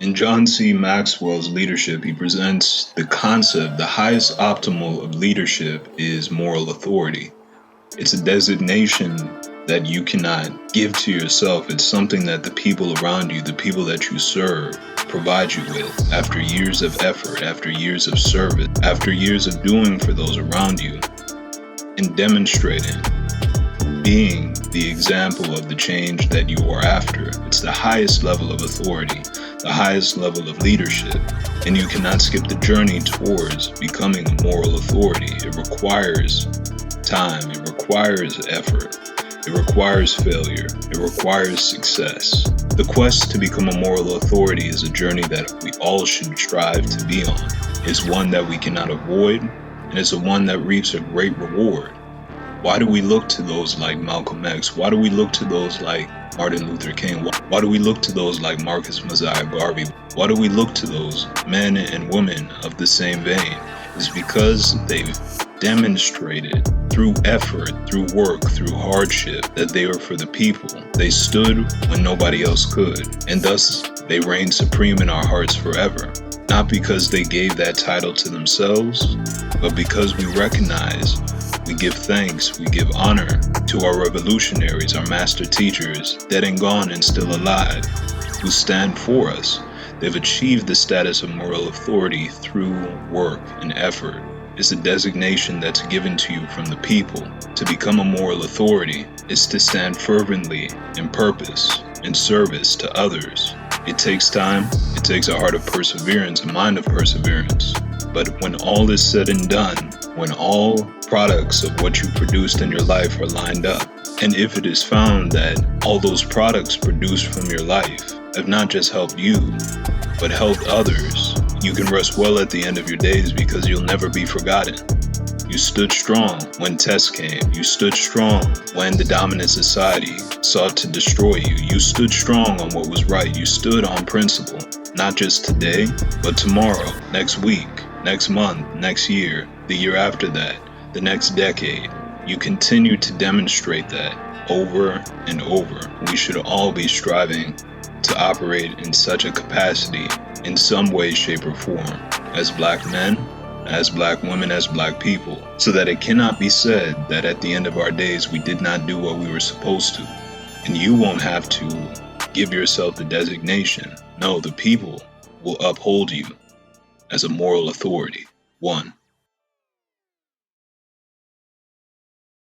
In John C. Maxwell's leadership, he presents the concept the highest optimal of leadership is moral authority. It's a designation that you cannot give to yourself. It's something that the people around you, the people that you serve, provide you with after years of effort, after years of service, after years of doing for those around you, and demonstrating, being the example of the change that you are after. It's the highest level of authority, the highest level of leadership, and you cannot skip the journey towards becoming a moral authority. It requires time, it requires effort, it requires failure, it requires success. The quest to become a moral authority is a journey that we all should strive to be on. It's one that we cannot avoid, and it's a one that reaps a great reward. Why do we look to those like Malcolm X? Why do we look to those like Martin Luther King? Why do we look to those like Marcus Mosiah Garvey? Why do we look to those men and women of the same vein? It's because they've demonstrated through effort, through work, through hardship, that they were for the people. They stood when nobody else could, and thus they reign supreme in our hearts forever. Not because they gave that title to themselves, but because we recognize, we give thanks, we give honor to our revolutionaries, our master teachers, dead and gone and still alive, who stand for us. They've achieved the status of moral authority through work and effort. It's a designation that's given to you from the people. To become a moral authority is to stand fervently in purpose, in service to others. It takes time, it takes a heart of perseverance, a mind of perseverance. But when all is said and done, when all products of what you produced in your life are lined up, and if it is found that all those products produced from your life have not just helped you, but helped others, you can rest well at the end of your days because you'll never be forgotten. You stood strong when tests came. You stood strong when the dominant society sought to destroy you. You stood strong on what was right. You stood on principle, not just today, but tomorrow, next week, next month, next year, the year after that, the next decade. You continue to demonstrate that over and over. We should all be striving to operate in such a capacity in some way, shape, or form as Black men, as Black women, as Black people, so that it cannot be said that at the end of our days we did not do what we were supposed to. And you won't have to give yourself the designation. No, the people will uphold you as a moral authority. 1.